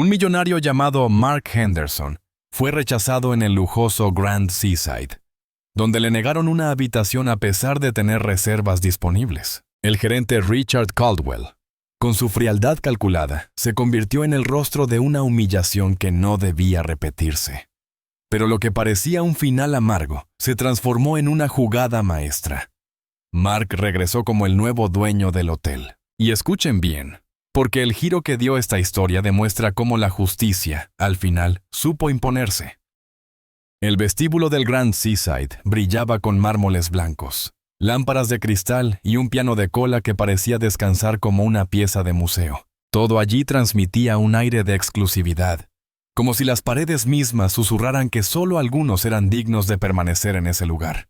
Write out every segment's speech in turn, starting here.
Un millonario llamado Mark Henderson fue rechazado en el lujoso Grand Seaside, donde le negaron una habitación a pesar de tener reservas disponibles. El gerente Richard Caldwell, con su frialdad calculada, se convirtió en el rostro de una humillación que no debía repetirse. Pero lo que parecía un final amargo se transformó en una jugada maestra. Mark regresó como el nuevo dueño del hotel. Y escuchen bien, porque el giro que dio esta historia demuestra cómo la justicia, al final, supo imponerse. El vestíbulo del Grand Seaside brillaba con mármoles blancos, lámparas de cristal y un piano de cola que parecía descansar como una pieza de museo. Todo allí transmitía un aire de exclusividad, como si las paredes mismas susurraran que solo algunos eran dignos de permanecer en ese lugar.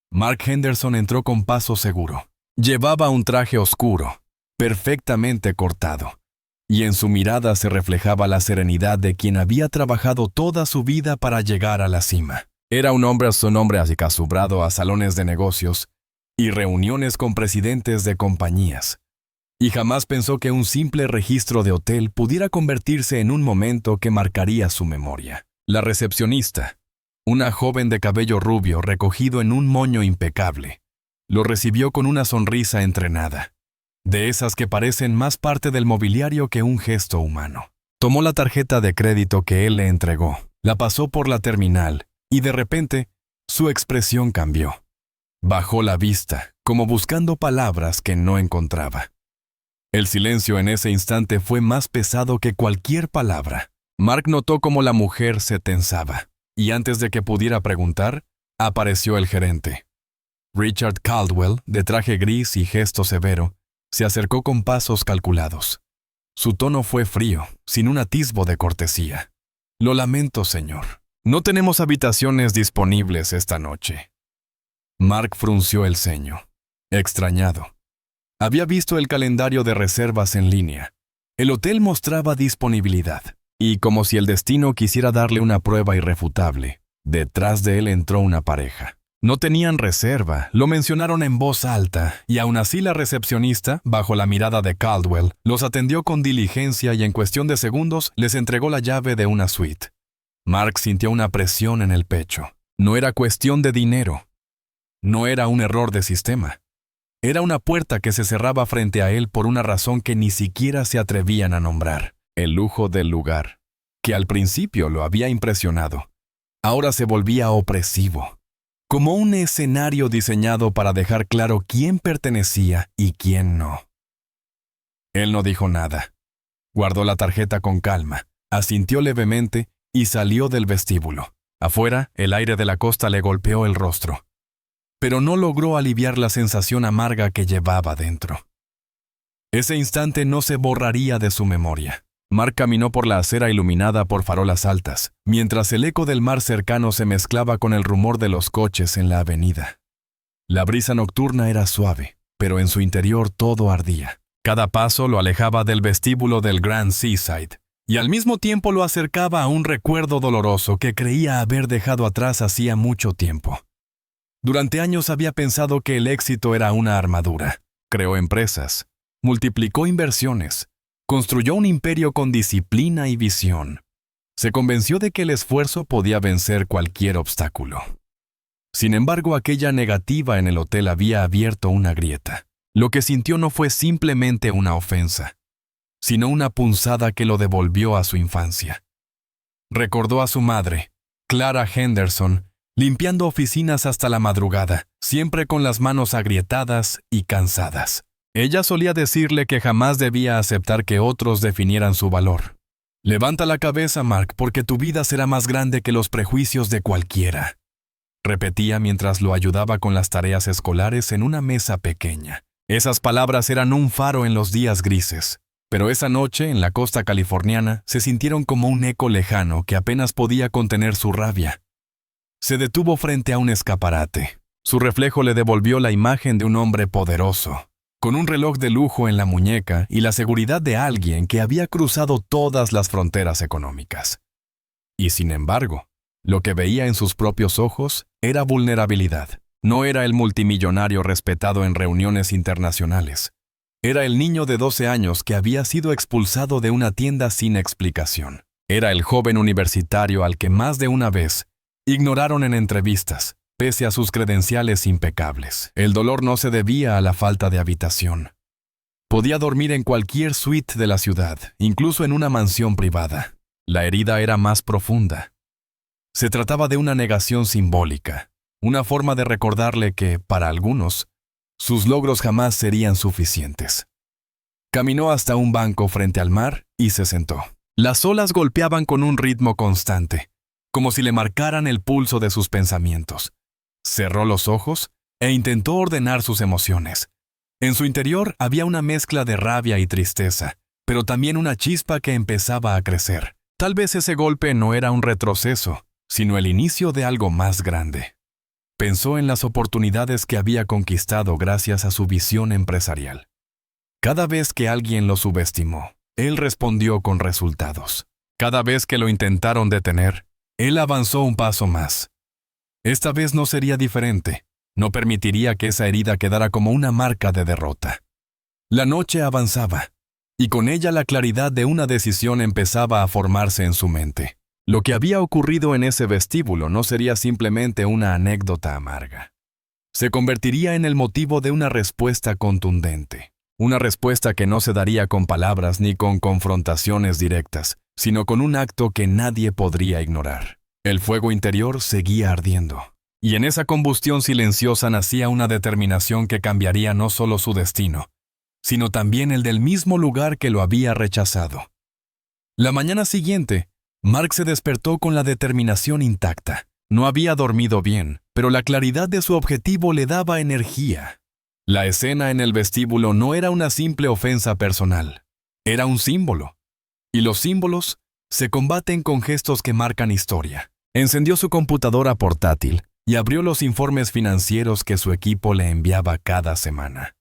Mark Henderson entró con paso seguro. Llevaba un traje oscuro, perfectamente cortado, y en su mirada se reflejaba la serenidad de quien había trabajado toda su vida para llegar a la cima. Era un hombre acostumbrado a salones de negocios y reuniones con presidentes de compañías, y jamás pensó que un simple registro de hotel pudiera convertirse en un momento que marcaría su memoria. La recepcionista, una joven de cabello rubio recogido en un moño impecable, lo recibió con una sonrisa entrenada, de esas que parecen más parte del mobiliario que un gesto humano. Tomó la tarjeta de crédito que él le entregó, la pasó por la terminal y de repente su expresión cambió. Bajó la vista, como buscando palabras que no encontraba. El silencio en ese instante fue más pesado que cualquier palabra. Mark notó cómo la mujer se tensaba, y antes de que pudiera preguntar, apareció el gerente. Richard Caldwell, de traje gris y gesto severo, se acercó con pasos calculados. Su tono fue frío, sin un atisbo de cortesía. «Lo lamento, señor. No tenemos habitaciones disponibles esta noche». Mark frunció el ceño, extrañado. Había visto el calendario de reservas en línea. El hotel mostraba disponibilidad, y como si el destino quisiera darle una prueba irrefutable, detrás de él entró una pareja. No tenían reserva, lo mencionaron en voz alta, y aún así la recepcionista, bajo la mirada de Caldwell, los atendió con diligencia y en cuestión de segundos les entregó la llave de una suite. Mark sintió una presión en el pecho. No era cuestión de dinero. No era un error de sistema. Era una puerta que se cerraba frente a él por una razón que ni siquiera se atrevían a nombrar. El lujo del lugar, que al principio lo había impresionado, ahora se volvía opresivo, como un escenario diseñado para dejar claro quién pertenecía y quién no. Él no dijo nada. Guardó la tarjeta con calma, asintió levemente y salió del vestíbulo. Afuera, el aire de la costa le golpeó el rostro, pero no logró aliviar la sensación amarga que llevaba dentro. Ese instante no se borraría de su memoria. Mark caminó por la acera iluminada por farolas altas, mientras el eco del mar cercano se mezclaba con el rumor de los coches en la avenida. La brisa nocturna era suave, pero en su interior todo ardía. Cada paso lo alejaba del vestíbulo del Grand Seaside, y al mismo tiempo lo acercaba a un recuerdo doloroso que creía haber dejado atrás hacía mucho tiempo. Durante años había pensado que el éxito era una armadura. Creó empresas, multiplicó inversiones, construyó un imperio con disciplina y visión. Se convenció de que el esfuerzo podía vencer cualquier obstáculo. Sin embargo, aquella negativa en el hotel había abierto una grieta. Lo que sintió no fue simplemente una ofensa, sino una punzada que lo devolvió a su infancia. Recordó a su madre, Clara Henderson, limpiando oficinas hasta la madrugada, siempre con las manos agrietadas y cansadas. Ella solía decirle que jamás debía aceptar que otros definieran su valor. «Levanta la cabeza, Mark, porque tu vida será más grande que los prejuicios de cualquiera», repetía mientras lo ayudaba con las tareas escolares en una mesa pequeña. Esas palabras eran un faro en los días grises, pero esa noche, en la costa californiana, se sintieron como un eco lejano que apenas podía contener su rabia. Se detuvo frente a un escaparate. Su reflejo le devolvió la imagen de un hombre poderoso, con un reloj de lujo en la muñeca y la seguridad de alguien que había cruzado todas las fronteras económicas. Y sin embargo, lo que veía en sus propios ojos era vulnerabilidad. No era el multimillonario respetado en reuniones internacionales. Era el niño de 12 años que había sido expulsado de una tienda sin explicación. Era el joven universitario al que más de una vez ignoraron en entrevistas, pese a sus credenciales impecables. El dolor no se debía a la falta de habitación. Podía dormir en cualquier suite de la ciudad, incluso en una mansión privada. La herida era más profunda. Se trataba de una negación simbólica, una forma de recordarle que, para algunos, sus logros jamás serían suficientes. Caminó hasta un banco frente al mar y se sentó. Las olas golpeaban con un ritmo constante, como si le marcaran el pulso de sus pensamientos. Cerró los ojos e intentó ordenar sus emociones. En su interior había una mezcla de rabia y tristeza, pero también una chispa que empezaba a crecer. Tal vez ese golpe no era un retroceso, sino el inicio de algo más grande. Pensó en las oportunidades que había conquistado gracias a su visión empresarial. Cada vez que alguien lo subestimó, él respondió con resultados. Cada vez que lo intentaron detener, él avanzó un paso más. Esta vez no sería diferente. No permitiría que esa herida quedara como una marca de derrota. La noche avanzaba, y con ella la claridad de una decisión empezaba a formarse en su mente. Lo que había ocurrido en ese vestíbulo no sería simplemente una anécdota amarga. Se convertiría en el motivo de una respuesta contundente. Una respuesta que no se daría con palabras ni con confrontaciones directas, sino con un acto que nadie podría ignorar. El fuego interior seguía ardiendo. Y en esa combustión silenciosa nacía una determinación que cambiaría no solo su destino, sino también el del mismo lugar que lo había rechazado. La mañana siguiente, Mark se despertó con la determinación intacta. No había dormido bien, pero la claridad de su objetivo le daba energía. La escena en el vestíbulo no era una simple ofensa personal, era un símbolo. Y los símbolos se combaten con gestos que marcan historia. Encendió su computadora portátil y abrió los informes financieros que su equipo le enviaba cada semana.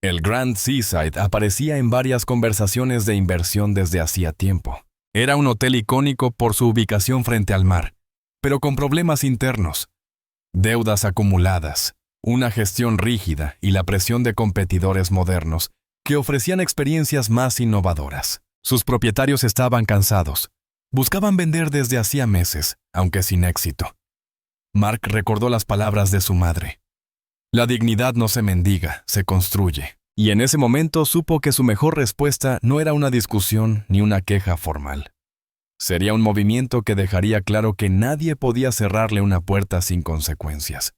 El Grand Seaside aparecía en varias conversaciones de inversión desde hacía tiempo. Era un hotel icónico por su ubicación frente al mar, pero con problemas internos, deudas acumuladas, una gestión rígida y la presión de competidores modernos que ofrecían experiencias más innovadoras. Sus propietarios estaban cansados. Buscaban vender desde hacía meses, aunque sin éxito. Mark recordó las palabras de su madre. La dignidad no se mendiga, se construye. Y en ese momento supo que su mejor respuesta no era una discusión ni una queja formal. Sería un movimiento que dejaría claro que nadie podía cerrarle una puerta sin consecuencias.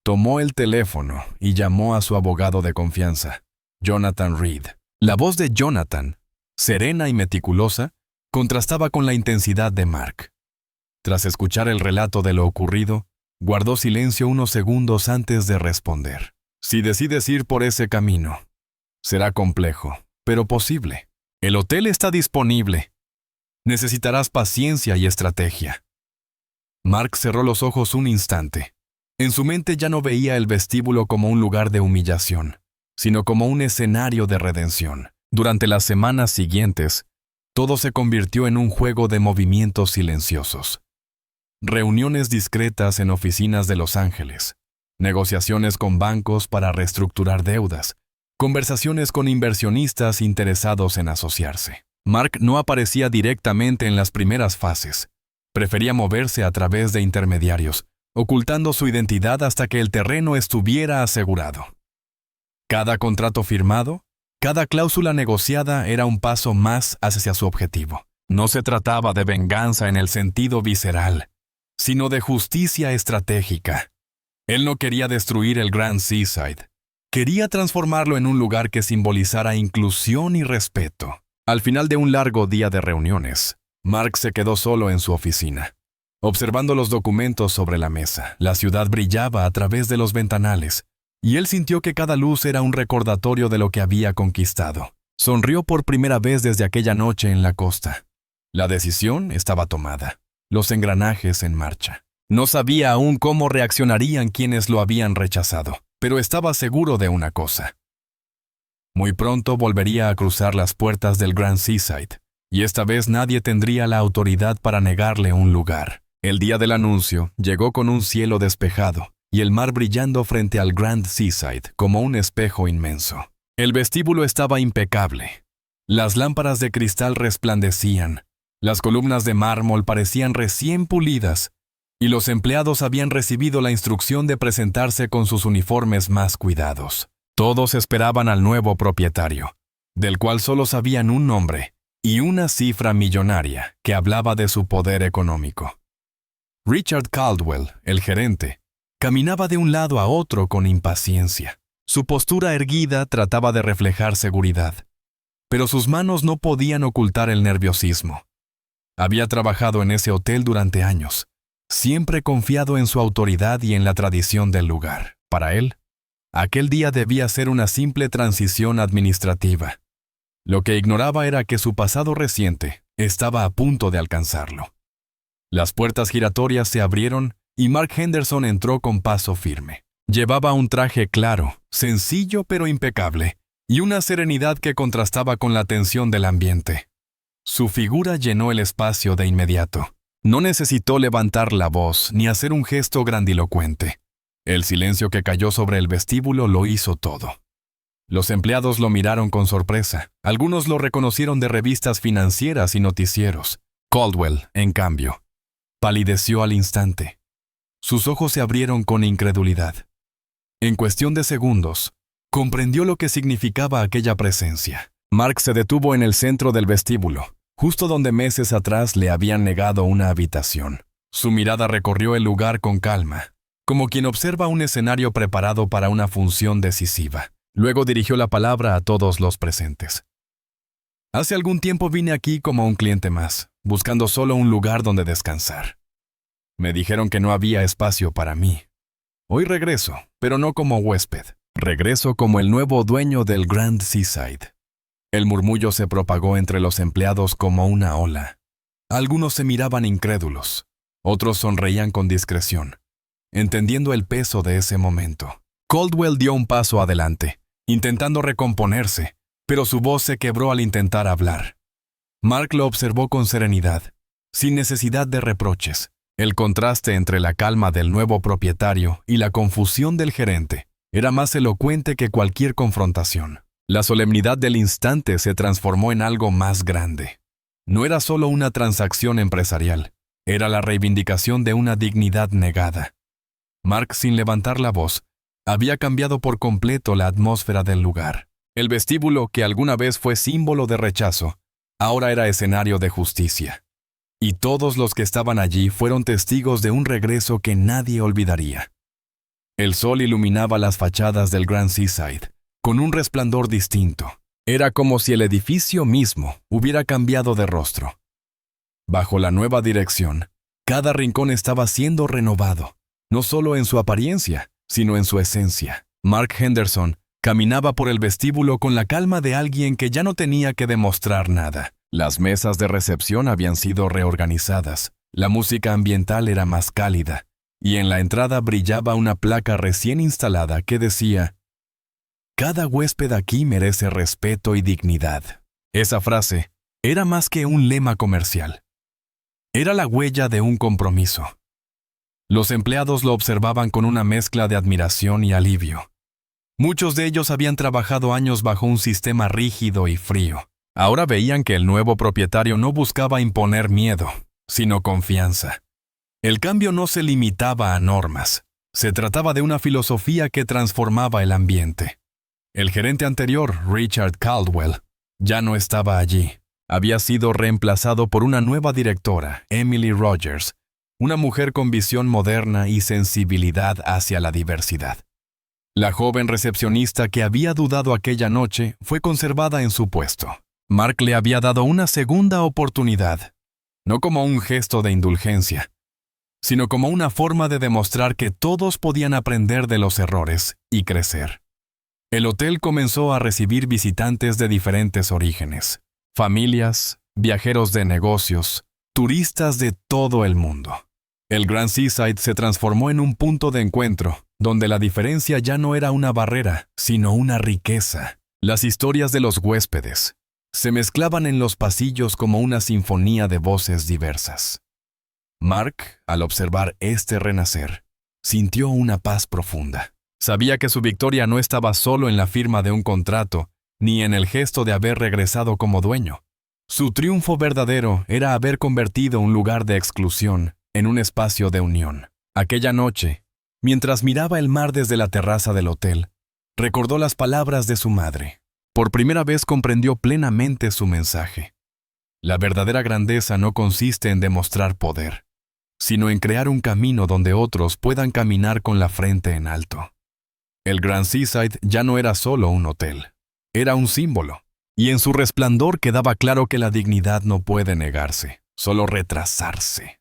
Tomó el teléfono y llamó a su abogado de confianza, Jonathan Reed. La voz de Jonathan, serena y meticulosa, contrastaba con la intensidad de Mark. Tras escuchar el relato de lo ocurrido, guardó silencio unos segundos antes de responder. Si decides ir por ese camino, será complejo, pero posible. El hotel está disponible. Necesitarás paciencia y estrategia. Mark cerró los ojos un instante. En su mente ya no veía el vestíbulo como un lugar de humillación, sino como un escenario de redención. Durante las semanas siguientes, todo se convirtió en un juego de movimientos silenciosos. Reuniones discretas en oficinas de Los Ángeles, negociaciones con bancos para reestructurar deudas, conversaciones con inversionistas interesados en asociarse. Mark no aparecía directamente en las primeras fases. Prefería moverse a través de intermediarios, ocultando su identidad hasta que el terreno estuviera asegurado. Cada contrato firmado, cada cláusula negociada era un paso más hacia su objetivo. No se trataba de venganza en el sentido visceral, sino de justicia estratégica. Él no quería destruir el Grand Seaside. Quería transformarlo en un lugar que simbolizara inclusión y respeto. Al final de un largo día de reuniones, Mark se quedó solo en su oficina. Observando los documentos sobre la mesa, la ciudad brillaba a través de los ventanales, y él sintió que cada luz era un recordatorio de lo que había conquistado. Sonrió por primera vez desde aquella noche en la costa. La decisión estaba tomada, los engranajes en marcha. No sabía aún cómo reaccionarían quienes lo habían rechazado, pero estaba seguro de una cosa. Muy pronto volvería a cruzar las puertas del Grand Seaside, y esta vez nadie tendría la autoridad para negarle un lugar. El día del anuncio llegó con un cielo despejado y el mar brillando frente al Grand Seaside como un espejo inmenso. El vestíbulo estaba impecable. Las lámparas de cristal resplandecían, las columnas de mármol parecían recién pulidas, y los empleados habían recibido la instrucción de presentarse con sus uniformes más cuidados. Todos esperaban al nuevo propietario, del cual solo sabían un nombre y una cifra millonaria que hablaba de su poder económico. Richard Caldwell, el gerente, caminaba de un lado a otro con impaciencia. Su postura erguida trataba de reflejar seguridad, pero sus manos no podían ocultar el nerviosismo. Había trabajado en ese hotel durante años, siempre confiado en su autoridad y en la tradición del lugar. Para él, aquel día debía ser una simple transición administrativa. Lo que ignoraba era que su pasado reciente estaba a punto de alcanzarlo. Las puertas giratorias se abrieron y Mark Henderson entró con paso firme. Llevaba un traje claro, sencillo pero impecable, y una serenidad que contrastaba con la tensión del ambiente. Su figura llenó el espacio de inmediato. No necesitó levantar la voz ni hacer un gesto grandilocuente. El silencio que cayó sobre el vestíbulo lo hizo todo. Los empleados lo miraron con sorpresa. Algunos lo reconocieron de revistas financieras y noticieros. Caldwell, en cambio, palideció al instante. Sus ojos se abrieron con incredulidad. En cuestión de segundos, comprendió lo que significaba aquella presencia. Mark se detuvo en el centro del vestíbulo, justo donde meses atrás le habían negado una habitación. Su mirada recorrió el lugar con calma, como quien observa un escenario preparado para una función decisiva. Luego dirigió la palabra a todos los presentes. Hace algún tiempo vine aquí como un cliente más, buscando solo un lugar donde descansar. Me dijeron que no había espacio para mí. Hoy regreso, pero no como huésped. Regreso como el nuevo dueño del Grand Seaside. El murmullo se propagó entre los empleados como una ola. Algunos se miraban incrédulos, otros sonreían con discreción, entendiendo el peso de ese momento. Caldwell dio un paso adelante, intentando recomponerse, pero su voz se quebró al intentar hablar. Mark lo observó con serenidad, sin necesidad de reproches. El contraste entre la calma del nuevo propietario y la confusión del gerente era más elocuente que cualquier confrontación. La solemnidad del instante se transformó en algo más grande. No era solo una transacción empresarial, era la reivindicación de una dignidad negada. Mark, sin levantar la voz, había cambiado por completo la atmósfera del lugar. El vestíbulo, que alguna vez fue símbolo de rechazo, ahora era escenario de justicia. Y todos los que estaban allí fueron testigos de un regreso que nadie olvidaría. El sol iluminaba las fachadas del Grand Seaside, con un resplandor distinto. Era como si el edificio mismo hubiera cambiado de rostro. Bajo la nueva dirección, cada rincón estaba siendo renovado, no solo en su apariencia, sino en su esencia. Mark Henderson caminaba por el vestíbulo con la calma de alguien que ya no tenía que demostrar nada. Las mesas de recepción habían sido reorganizadas, la música ambiental era más cálida, y en la entrada brillaba una placa recién instalada que decía: «Cada huésped aquí merece respeto y dignidad». Esa frase era más que un lema comercial. Era la huella de un compromiso. Los empleados lo observaban con una mezcla de admiración y alivio. Muchos de ellos habían trabajado años bajo un sistema rígido y frío. Ahora veían que el nuevo propietario no buscaba imponer miedo, sino confianza. El cambio no se limitaba a normas. Se trataba de una filosofía que transformaba el ambiente. El gerente anterior, Richard Caldwell, ya no estaba allí. Había sido reemplazado por una nueva directora, Emily Rogers, una mujer con visión moderna y sensibilidad hacia la diversidad. La joven recepcionista que había dudado aquella noche fue conservada en su puesto. Mark le había dado una segunda oportunidad, no como un gesto de indulgencia, sino como una forma de demostrar que todos podían aprender de los errores y crecer. El hotel comenzó a recibir visitantes de diferentes orígenes, familias, viajeros de negocios, turistas de todo el mundo. El Grand Seaside se transformó en un punto de encuentro, donde la diferencia ya no era una barrera, sino una riqueza. Las historias de los huéspedes se mezclaban en los pasillos como una sinfonía de voces diversas. Mark, al observar este renacer, sintió una paz profunda. Sabía que su victoria no estaba solo en la firma de un contrato, ni en el gesto de haber regresado como dueño. Su triunfo verdadero era haber convertido un lugar de exclusión en un espacio de unión. Aquella noche, mientras miraba el mar desde la terraza del hotel, recordó las palabras de su madre. Por primera vez comprendió plenamente su mensaje. La verdadera grandeza no consiste en demostrar poder, sino en crear un camino donde otros puedan caminar con la frente en alto. El Grand Seaside ya no era solo un hotel, era un símbolo, y en su resplandor quedaba claro que la dignidad no puede negarse, solo retrasarse.